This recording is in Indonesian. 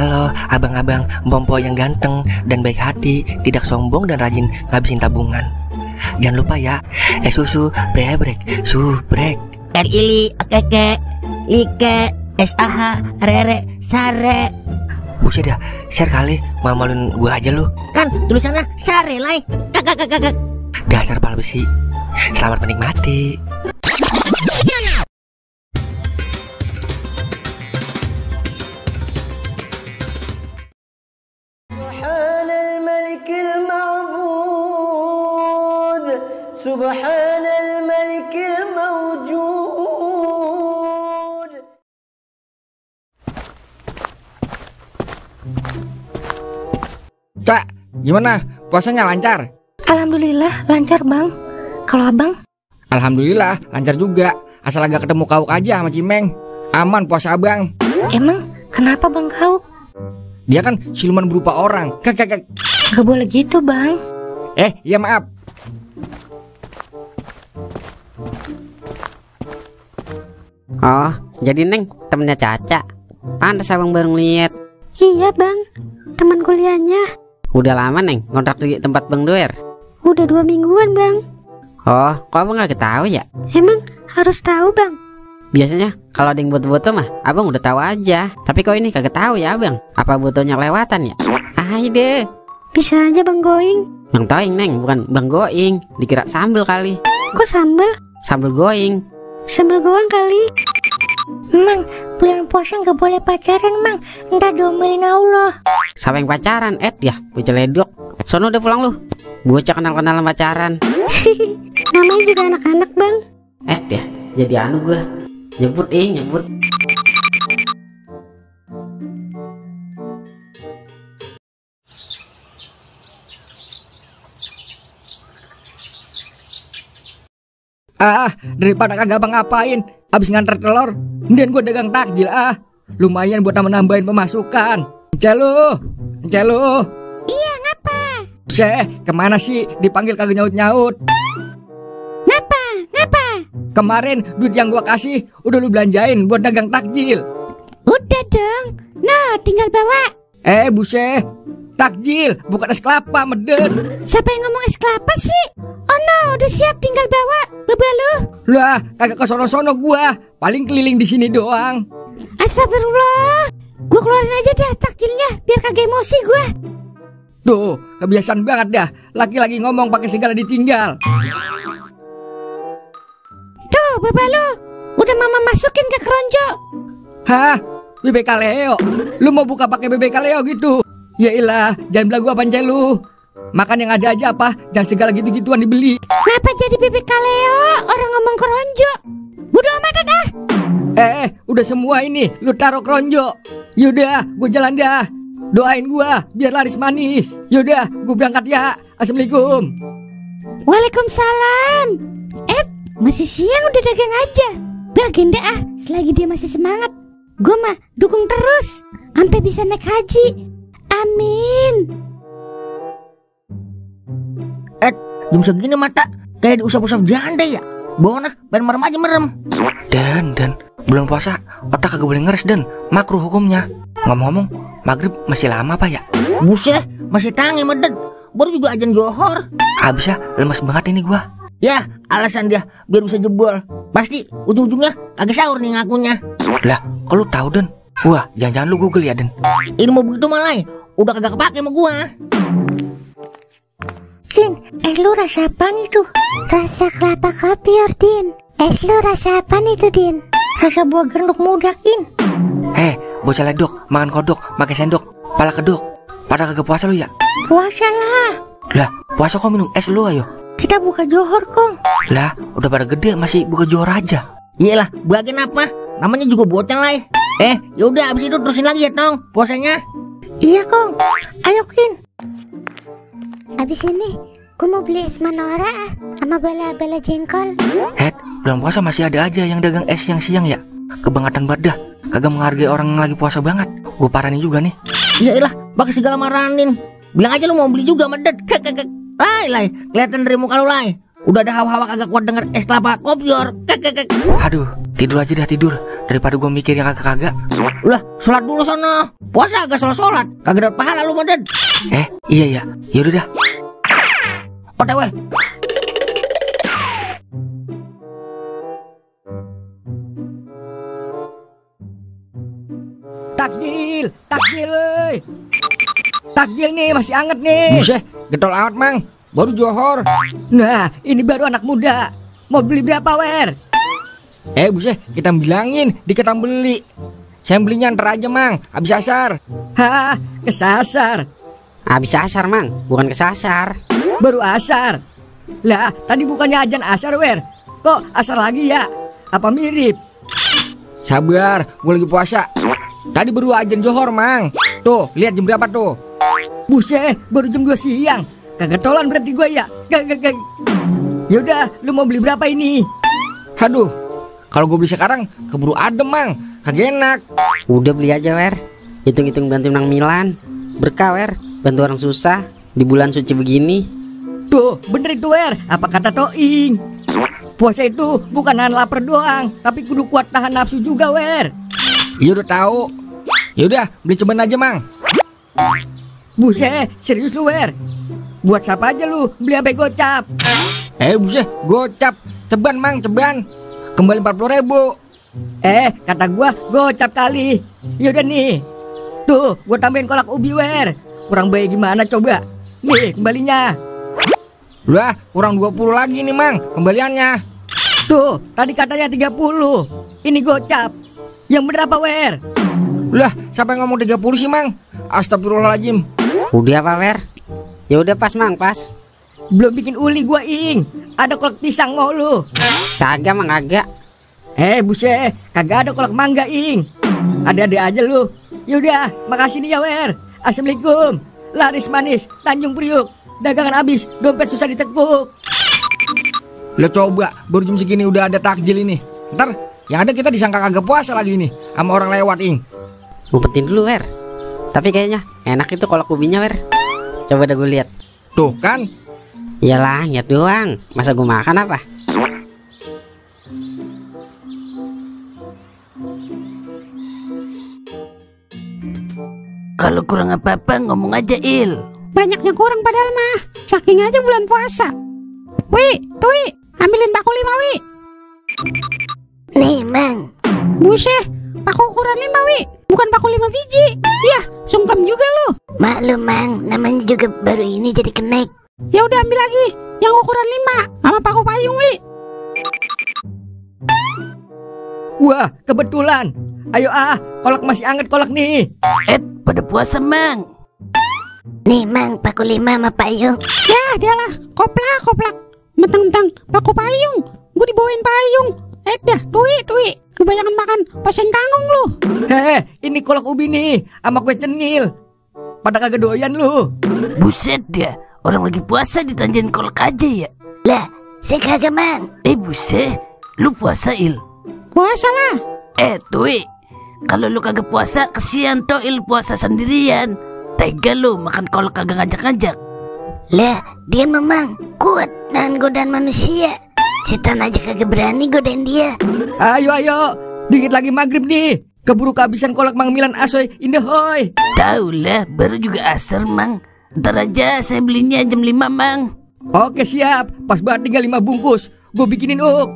Halo abang-abang Mpompo yang ganteng dan baik hati, tidak sombong dan rajin ngabisin tabungan. Jangan lupa ya, es susu brebrek, subrek. Ili, keke, like, SAH, rere, sare. Buset dah, share kali, malu-maluin gua aja lu. Kan tulisannya sare lai. Kakak. Dasar pala besi. Selamat menikmati. Subhanal Malikil Mawjud. Cak, gimana? Puasanya lancar? Alhamdulillah lancar bang. Kalau abang? Alhamdulillah lancar juga. Asal agak ketemu Kauk aja sama Cimeng. Aman puasa abang. Emang kenapa bang Kauk? Dia kan siluman berupa orang. Gak boleh gitu bang. Ya maaf. Oh, jadi Neng temennya Caca. Pantes abang baru ngeliat. Iya bang, teman kuliahnya. Udah lama Neng kontrak di tempat Bang Doer? Udah 2 mingguan bang. Oh, kok abang gak ketahu ya? Emang harus tahu bang? Biasanya kalau ada yang butuh-butuh mah abang udah tahu aja. Tapi kok ini kagak tahu ya abang? Apa butuhnya kelewatan ya? Deh. Bisa aja bang Going. Bang Toing Neng, bukan Bang Going. Dikira sambel kali. Kok sambel? Sambel Going. Sambal goang kali. Mang, bulan puasa gak boleh pacaran mang. Ntar diomelin Allah. Siapa yang pacaran? Ya, bocah ledok. Sono udah pulang lu. Bocah kenal-kenalan pacaran. Namanya juga anak-anak bang. Ya, jadi anu gua. Nyebut. Daripada kagak abang ngapain, abis nganter telur, kemudian gue dagang takjil. Lumayan buat nambah-nambahin pemasukan. Celo. Iya, ngapa? Kemana sih? Dipanggil kagak nyaut-nyaut. Ngapa? Kemarin duit yang gua kasih udah lu belanjain buat dagang takjil. Udah dong. Nah, tinggal bawa. Buset. Takjil, bukan es kelapa, medet. Siapa yang ngomong es kelapa sih? Oh no, udah siap, tinggal bawa. Bebalu. Lah, kagak ke sono-sono gua. Paling keliling di sini doang. Astagfirullah. Gua keluarin aja dah takjilnya biar kagak emosi gua. Tuh, kebiasaan banget dah. Laki-laki ngomong pakai segala ditinggal. Tuh, Bebalu. Udah mama masukin ke keronjo. Hah? BBK Leo? Lu mau buka pakai BBK Leo gitu? Yailah, jangan belagu apaan lu. Makan yang ada aja apa, jangan segala gitu-gituan dibeli. Kenapa jadi BBK Leo? Orang ngomong keronjo. Bodo amat dah. Udah semua ini lu taruh keronjo. Yaudah, gue jalan dah. Doain gua biar laris manis. Yaudah, gue berangkat ya. Assalamualaikum. Waalaikumsalam. Masih siang udah dagang aja. Baginda selagi dia masih semangat. Gue mah dukung terus sampai bisa naik haji. Amin. Jam segini mata kayak diusap-usap janda ya. Bona, pengen merem aja merem. Dan bulan puasa otak kagak boleh ngeres dan makruh hukumnya. Ngomong-ngomong, maghrib masih lama apa ya? Buset, masih tangi medet. Baru juga ajan johor. Habisnya lemes banget ini gua. Ya, alasan dia biar bisa jebol. Pasti ujung-ujungnya kagak sahur nih ngakunya. Lah, kok lu tahu Den? Wah, jangan-jangan lu Google ya Den. Ini mau begitu malai, udah kagak kepake sama gua. Din, lu rasa apaan itu? Rasa kelapa kopior, Din. Lu rasa apaan itu, Din? Rasa buah gerenduk muda, Din. Bocah ledok, makan kodok, pakai sendok, pala kedok. Pada kagak puasa lu ya? Puasa lah. Lah, puasa kok minum es lu ayo. Kita buka johor, Kong. Lah, udah pada gede masih buka johor aja. Iyalah, bagian apa? Namanya juga bocah lah. Yaudah abis itu terusin lagi ya, Tong, puasanya. Iya, Kong. Ayo, Kin. Abis ini gue mau beli es Manora sama bala-bala jengkol. Bulan puasa masih ada aja yang dagang es siang-siang ya. Kebangetan badah, kagak menghargai orang yang lagi puasa banget. Gue paranin juga nih. Iyalah, pakai segala maranin. Bilang aja lu mau beli juga medet. Lai, kelihatan dari muka lu lai. Udah ada hawa-hawa kagak kuat denger es kelapa kopior. Aduh, tidur aja dah tidur. Daripada gue mikir yang kagak-kagak. Udah, sholat dulu sono. Puasa agak sholat, kagak dapat pahala lu Madad. Iya ya. Yaudah dah. OTW. Takjil, euy. Takjil nih, masih anget nih. Buset, getol amat mang. Baru johor. Nah, ini baru anak muda. Mau beli berapa, Wer? Buset, kita bilangin dikit beli. Saya belinya ntar aja mang, habis asar. Hah, kesasar. Habis asar mang, bukan kesasar. Baru asar. Lah, tadi bukannya ajan asar, Wer? Kok asar lagi ya? Apa mirip? Sabar, gue lagi puasa. Tadi baru ajan johor mang. Tuh, lihat jam berapa tuh. Buset, baru jam 2 siang. Kagak tolan berarti gue ya. Gak. Yaudah, lu mau beli berapa ini? Aduh, kalau gue beli sekarang keburu adem mang, kagak enak. Udah beli aja Wer. Hitung-hitung bantu nang Milan. Berkah Wer, bantu orang susah di bulan suci begini. Tuh, bener itu Wer. Apa kata Toing? Puasa itu bukan nahan lapar doang, tapi kudu kuat tahan nafsu juga Wer. Iya udah tahu. Yaudah, beli ceban aja mang. Buset, serius lu Wer? Buat siapa aja lu? Beli sampai gocap. Buset, gocap. Ceban mang, ceban. Kembali 40.000. Kata gua gocap kali. Yaudah nih. Tuh, gua tambahin kolak ubi Wer. Kurang baik gimana coba? Nih, kembalinya. Lah, kurang 20 lagi nih mang, kembaliannya. Tuh, tadi katanya 30. Ini gocap. Yang bener apa Wer? Lah, siapa yang ngomong 30 sih mang? Astagfirullahaladzim. Udah apa Wer? Ya udah pas mang, pas. Belum bikin uli gua Ing. Ada kolak pisang mau lu? Kagak mang, kagak. Buset, kagak ada kolak mangga Ing. Ada-ada aja lu. Yaudah, makasih nih ya Wer. Assalamualaikum. Laris manis, Tanjung Priuk. Dagangan habis, dompet susah ditekuk. Lo coba, baru jam segini udah ada takjil ini. Ntar yang ada kita disangka kagak puasa lagi nih sama orang lewat Ing. Ngumpetin dulu Wer. Tapi kayaknya enak itu kolak ubinya Wer. Coba dah gue lihat. Tuh kan. Iyalah, lihat doang. Masa gue makan apa? Kalau kurang apa-apa ngomong aja Il. Banyak yang kurang padahal mah. Saking aja bulan puasa. Tui, ambilin paku 5 Wi. Nih Mang. Buset, paku ukuran 5 Wi. Bukan paku 5 biji. Yah, sungkem juga lu. Maklum Mang, namanya juga baru ini jadi kenek. Ya udah ambil lagi yang ukuran 5 sama paku payung Wi. Wah, kebetulan. Ayo kolak masih anget kolak nih. Pada puasa Mang. Nih Mang, paku 5 sama payung. Ya dialah, koplak. Mentang-mentang paku payung, gue dibawain payung. Dah, Tui, kebanyakan makan pasien tanggung lu. Ini kolak ubi nih sama kue cenil. Pada kagak doyan lu. Buset dia, orang lagi puasa ditanjain kolak aja ya. Lah, saya kagak Mang. Buset, lu puasa Il? Puasa lah. Tui, kalau lu kagak puasa kesian toh Il puasa sendirian. Tega lu makan kolak kagak ngajak-ngajak. Lah, dia memang kuat nahan godaan manusia. Setan aja kagak berani godain dia. Ayo, dikit lagi maghrib nih. Keburu kehabisan kolak Mang Milan asoy indehoy. Tahu lah, baru juga asar Mang. Ntar aja saya belinya jam 5 Mang. Oke siap, pas banget tinggal 5 bungkus. Gue bikinin Uk.